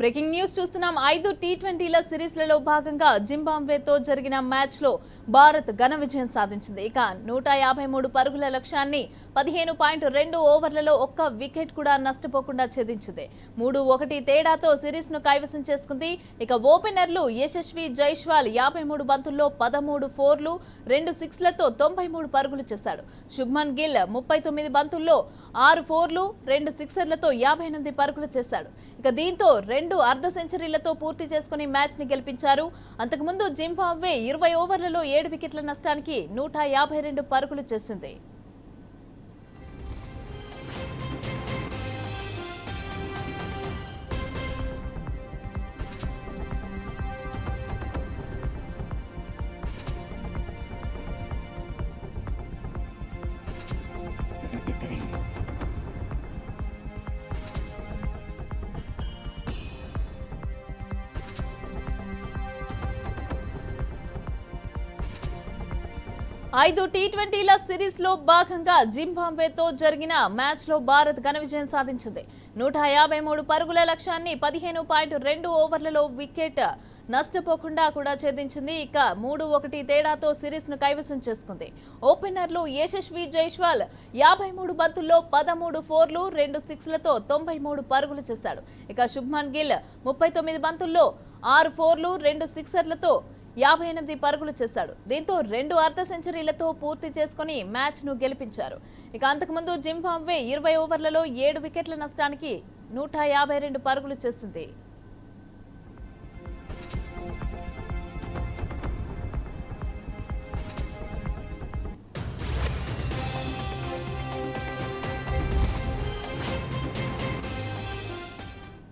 Breaking news చూస్తున్నాం. 5 టీ20ల సిరీస్లలో భాగంగా జింబాబ్వేతో జరిగిన మ్యాచ్లో భారత్ ఘన విజయం సాధించింది. ఇక 153 పరుగుల లక్ష్యాన్ని 15.2 ఓవర్లలో ఒక్క వికెట్ కూడా నష్టపోకుండా ఛేదించింది. 3-1 తేడాతో సిరీస్ను కైవసం చేసుకుంది. ఇక ఓపెనర్లు యశస్వి జైస్వాల్ 53 బంతుల్లో 13 ఫోర్లు 2 సిక్స్లతో 93 పరుగులు చేశాడు. శుభ్మన్ గిల్ 39 బంతుల్లో 6 ఫోర్లు 2 సిక్సర్లతో 58 పరుగులు చేశాడు. ఇక దీంతో 2 అర్ధ సెంచరీలతో పూర్తి చేసుకుని మ్యాచ్ ని గెలిపించారు. అంతకుముందు జింబాబ్వే 20 ఓవర్లలో 7 వికెట్ల నష్టానికి 152 పరుగులు చేసింది. ఐదు టీ20ల సిరీస్ లో భాగంగా జింబాబ్వేతో జరిగిన మ్యాచ్ లో భారత్ ఘన విజయం సాధించింది. 153 పరుగుల లక్ష్యాన్ని 15.2 ఓవర్లలో వికెట్ నష్టపోకుండా కూడా ఛేదించింది. ఇక 3-1 తేడాతో సిరీస్ ను కైవసం చేసుకుంది. ఓపెనర్లు యశస్వి జైస్వాల్ 53 బంతుల్లో 13 ఫోర్లు 2 సిక్స్లతో 93 పరుగులు చేశాడు. ఇక శుభ్మన్ గిల్ 39 బంతుల్లో 6 ఫోర్లు 2 సిక్సర్లతో 58 పరుగులు చేశాడు. దీంతో 2 అర్ధ సెంచరీలతో పూర్తి చేసుకుని మ్యాచ్ ను గెలిపించారు. ఇక అంతకుముందు జింబాబ్వే 20 ఓవర్లలో 7 వికెట్ల నష్టానికి 152 పరుగులు చేసింది.